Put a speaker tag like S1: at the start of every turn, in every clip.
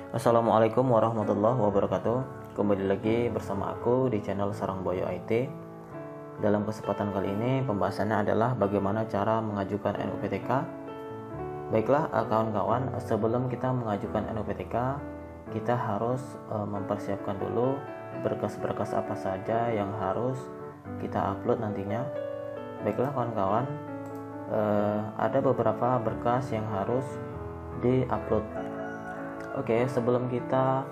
S1: Assalamualaikum warahmatullahi wabarakatuh. Kembali lagi bersama aku di channel Sarangboyo IT. Dalam kesempatan kali ini pembahasannya adalah bagaimana cara mengajukan NUPTK. Baiklah kawan-kawan, sebelum kita mengajukan NUPTK, kita harus mempersiapkan dulu berkas-berkas apa saja yang harus kita upload nantinya. Baiklah kawan-kawan, ada beberapa berkas yang harus di-upload. Oke, sebelum kita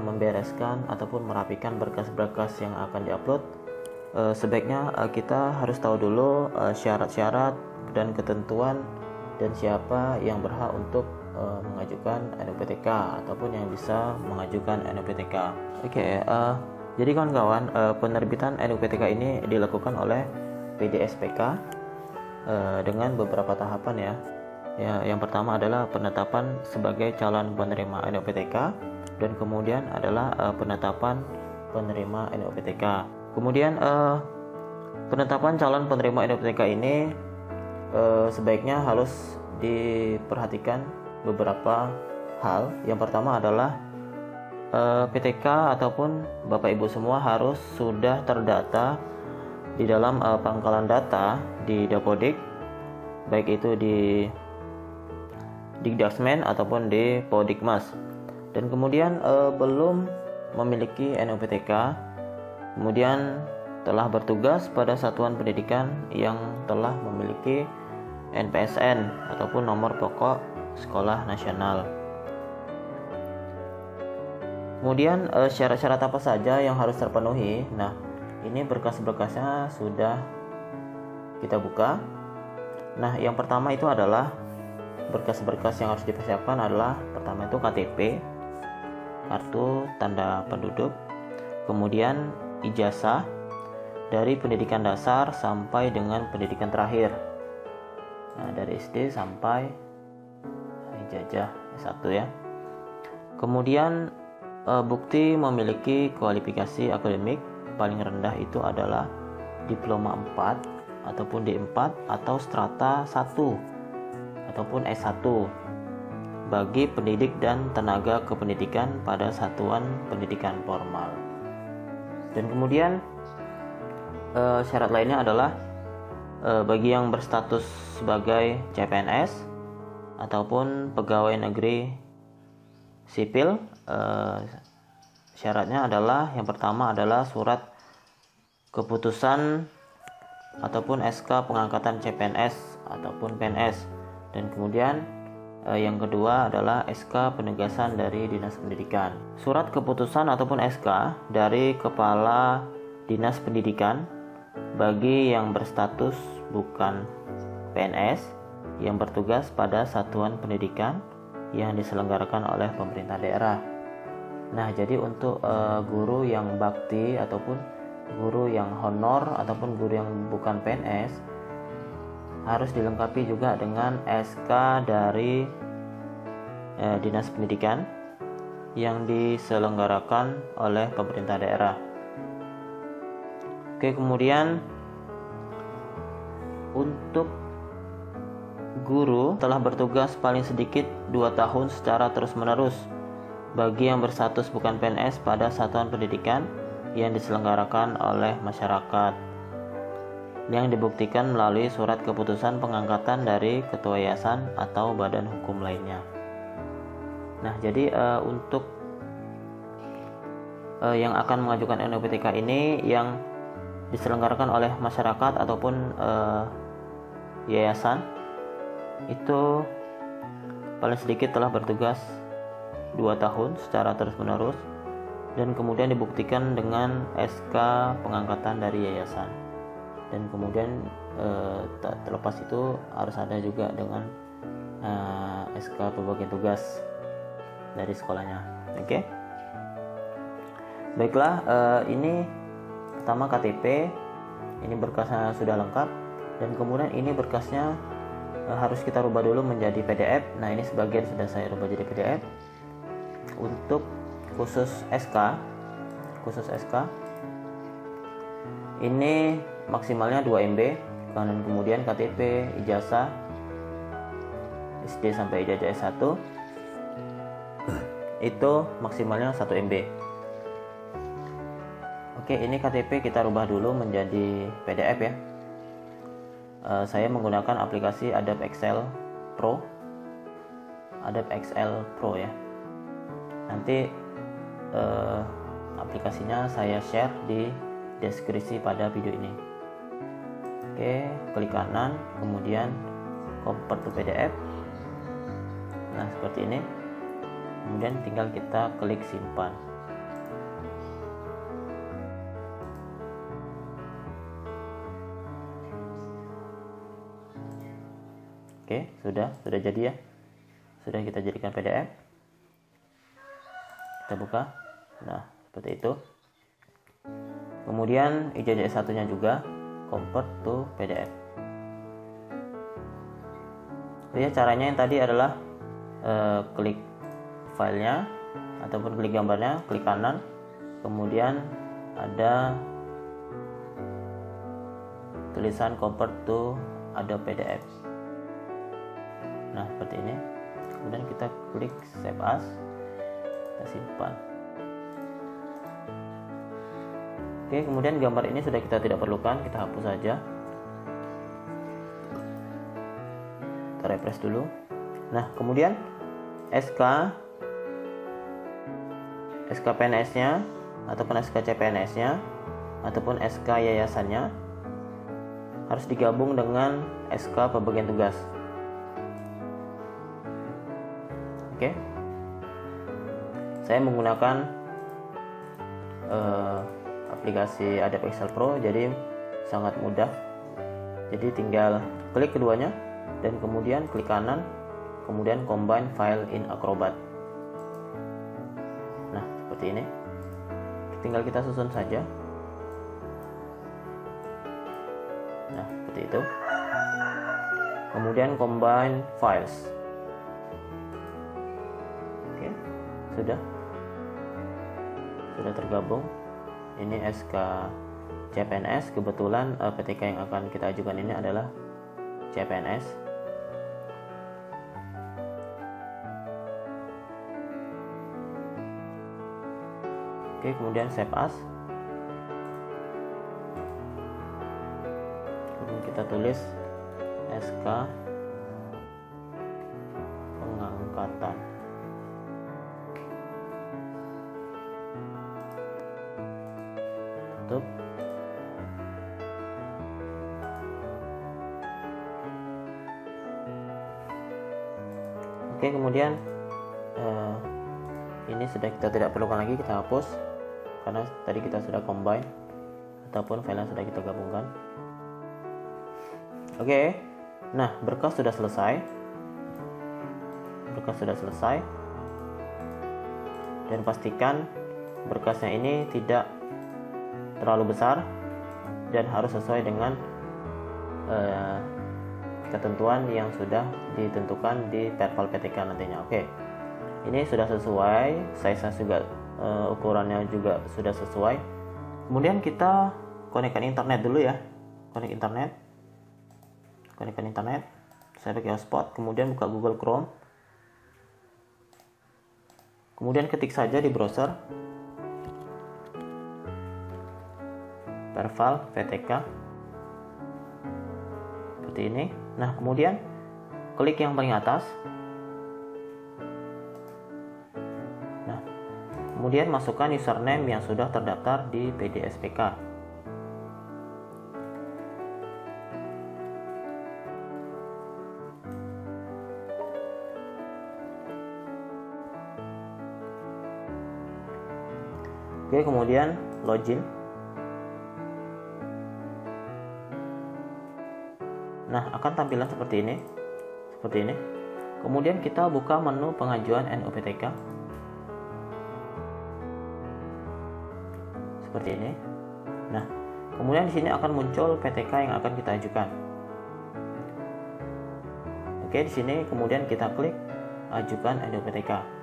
S1: membereskan ataupun merapikan berkas-berkas yang akan diupload, sebaiknya kita harus tahu dulu syarat-syarat dan ketentuan dan siapa yang berhak untuk mengajukan NUPTK ataupun yang bisa mengajukan NUPTK. Oke, jadi kawan-kawan, penerbitan NUPTK ini dilakukan oleh PDSPK dengan beberapa tahapan ya. Yang pertama adalah penetapan sebagai calon penerima NUPTK, dan kemudian adalah penetapan penerima NUPTK. Kemudian penetapan calon penerima NUPTK ini sebaiknya harus diperhatikan beberapa hal. Yang pertama adalah PTK ataupun Bapak Ibu semua harus sudah terdata di dalam pangkalan data di Dapodik, baik itu di Dikdasmen ataupun di Podikmas, dan kemudian belum memiliki NUPTK, kemudian telah bertugas pada satuan pendidikan yang telah memiliki NPSN ataupun nomor pokok sekolah nasional. Kemudian syarat-syarat apa saja yang harus terpenuhi? Nah, ini berkas-berkasnya sudah kita buka. Nah, yang pertama itu adalah berkas-berkas yang harus dipersiapkan adalah pertama itu KTP, kartu tanda penduduk, kemudian ijazah dari pendidikan dasar sampai dengan pendidikan terakhir. Nah, dari SD sampai ijazah S1 ya. Kemudian bukti memiliki kualifikasi akademik paling rendah itu adalah diploma 4 ataupun D4 atau strata 1 ataupun S1 bagi pendidik dan tenaga kependidikan pada satuan pendidikan formal. Dan kemudian syarat lainnya adalah bagi yang berstatus sebagai CPNS ataupun pegawai negeri sipil, syaratnya adalah yang pertama adalah surat keputusan ataupun SK pengangkatan CPNS ataupun PNS. Dan kemudian yang kedua adalah SK penegasan dari Dinas Pendidikan. Surat keputusan ataupun SK dari Kepala Dinas Pendidikan bagi yang berstatus bukan PNS yang bertugas pada satuan pendidikan yang diselenggarakan oleh pemerintah daerah. Nah, jadi untuk guru yang bakti ataupun guru yang honor ataupun guru yang bukan PNS harus dilengkapi juga dengan SK dari Dinas Pendidikan yang diselenggarakan oleh pemerintah daerah. Oke, kemudian untuk guru telah bertugas paling sedikit 2 tahun secara terus-menerus bagi yang berstatus bukan PNS pada satuan pendidikan yang diselenggarakan oleh masyarakat, yang dibuktikan melalui surat keputusan pengangkatan dari ketua yayasan atau badan hukum lainnya. Nah, jadi untuk yang akan mengajukan NUPTK ini yang diselenggarakan oleh masyarakat ataupun yayasan itu paling sedikit telah bertugas 2 tahun secara terus-menerus dan kemudian dibuktikan dengan SK pengangkatan dari yayasan. Dan kemudian terlepas itu harus ada juga dengan SK pembagian tugas dari sekolahnya. Oke. Baiklah, ini pertama KTP, ini berkasnya sudah lengkap, dan kemudian ini berkasnya harus kita rubah dulu menjadi PDF. Nah, ini sebagian sudah saya rubah jadi PDF. Untuk khusus SK ini maksimalnya 2 MB, dan kemudian KTP, ijazah SD sampai ijazah S1 itu maksimalnya 1 MB. Oke, ini KTP kita rubah dulu menjadi PDF ya. Saya menggunakan aplikasi Adobe Excel Pro ya. Nanti aplikasinya saya share di deskripsi pada video ini. Oke, klik kanan, kemudian convert to PDF. Nah, seperti ini. Kemudian tinggal kita klik simpan. Oke, sudah jadi ya. Sudah kita jadikan PDF. Kita buka. Nah, seperti itu. Kemudian ijazah S1-nya juga convert to PDF. Ya, caranya yang tadi adalah klik filenya ataupun klik gambarnya, klik kanan, kemudian ada tulisan convert to Adobe PDF. Nah, seperti ini. Kemudian kita klik save as, kita simpan. Oke, kemudian gambar ini sudah kita tidak perlukan, kita hapus saja. Kita refresh dulu. Nah, kemudian SK PNS-nya ataupun SK CPNS-nya ataupun SK yayasannya harus digabung dengan SK pembagian tugas. Oke. Saya menggunakan aplikasi Adobe Excel Pro, jadi sangat mudah. Jadi tinggal klik keduanya dan kemudian klik kanan, kemudian combine file in Acrobat. Nah, seperti ini. Tinggal kita susun saja. Nah, seperti itu. Kemudian combine files. Oke, sudah tergabung. Ini SK CPNS, kebetulan PTK yang akan kita ajukan ini adalah CPNS. Oke, kemudian save as. Kemudian kita tulis SK pengangkatan. Tutup. Oke, kemudian ini sudah kita tidak perlukan lagi, kita hapus karena tadi kita sudah combine ataupun file sudah kita gabungkan. Oke, nah berkas sudah selesai. Dan pastikan berkasnya ini tidak terlalu besar dan harus sesuai dengan ketentuan yang sudah ditentukan di perval PTK nantinya. Oke, ini sudah sesuai, size-nya juga ukurannya juga sudah sesuai. Kemudian kita konekkan internet dulu ya. Konekkan internet. Saya pakai hotspot, kemudian buka Google Chrome. Kemudian ketik saja di browser perval PTK seperti ini. Nah, kemudian klik yang paling atas. Nah, kemudian masukkan username yang sudah terdaftar di PDSPK. Oke, kemudian login. Nah, akan tampilan seperti ini. Kemudian kita buka menu pengajuan NUPTK. Seperti ini. Nah, kemudian di sini akan muncul PTK yang akan kita ajukan. Oke, di sini kemudian kita klik ajukan NUPTK.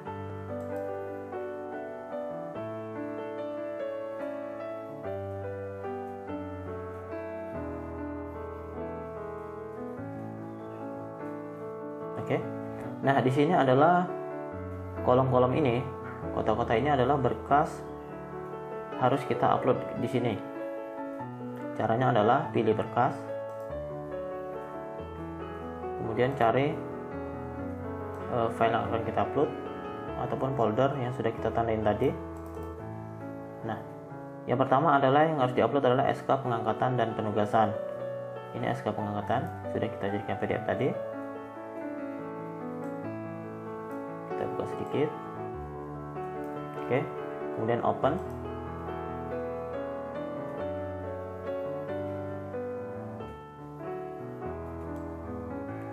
S1: Oke. Nah, di sini adalah kolom-kolom ini kota-kota ini adalah berkas harus kita upload di sini. Caranya adalah pilih berkas, kemudian cari file yang akan kita upload ataupun folder yang sudah kita tandain tadi. Nah, yang pertama adalah yang harus diupload adalah SK pengangkatan dan penugasan. Ini SK pengangkatan sudah kita jadikan PDF tadi. Kita buka sedikit. Oke, kemudian open.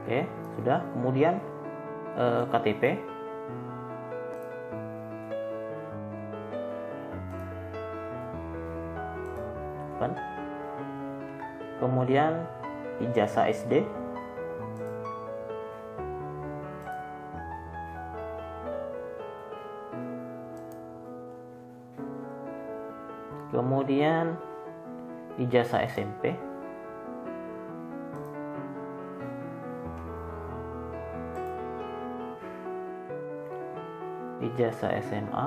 S1: Oke, sudah. Kemudian KTP. Open. Kemudian ijazah SD. Kemudian ijazah SMP. Ijazah SMA.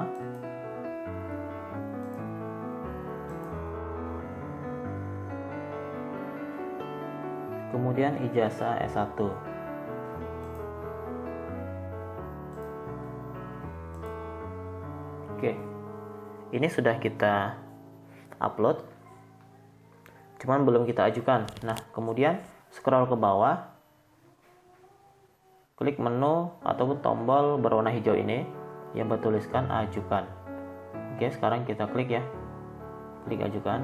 S1: Kemudian ijazah S1. Oke. Ini sudah kita upload. Cuman belum kita ajukan. Nah, kemudian scroll ke bawah. Klik menu ataupun tombol berwarna hijau ini yang bertuliskan ajukan. Oke, sekarang kita klik ya. Klik ajukan.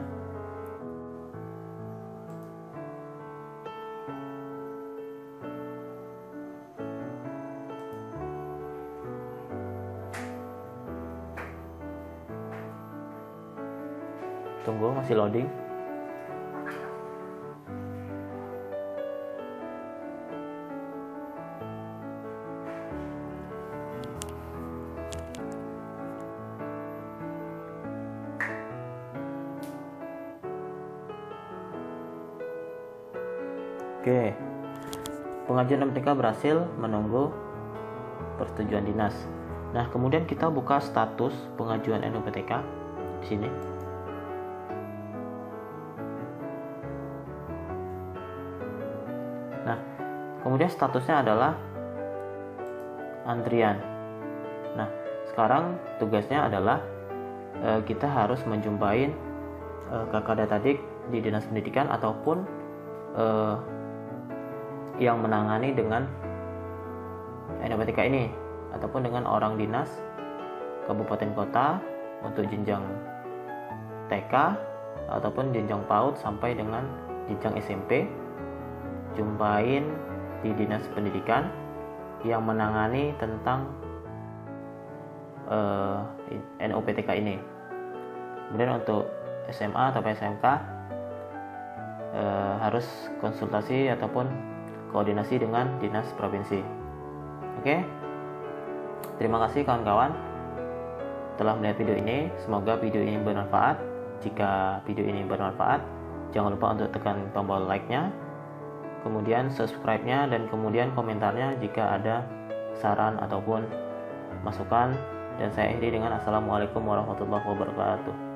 S1: Tunggu, masih loading. Oke, pengajuan NPTK berhasil, menunggu persetujuan dinas. Nah, kemudian kita buka status pengajuan NPTK di sini. Nah, kemudian statusnya adalah antrian. Nah, sekarang tugasnya adalah kita harus menjumpai kakak datadik di dinas pendidikan ataupun yang menangani dengan NPTK ini ataupun dengan orang dinas kabupaten kota untuk jenjang TK ataupun jenjang PAUD sampai dengan jenjang SMP. Jumpain di dinas pendidikan yang menangani tentang NUPTK ini. Kemudian untuk SMA atau SMK harus konsultasi ataupun koordinasi dengan dinas provinsi. Oke, terima kasih kawan-kawan telah melihat video ini. Semoga video ini bermanfaat. Jika video ini bermanfaat, jangan lupa untuk tekan tombol like-nya, kemudian subscribe-nya, dan kemudian komentarnya jika ada saran ataupun masukan. Dan saya akhiri dengan assalamualaikum warahmatullahi wabarakatuh.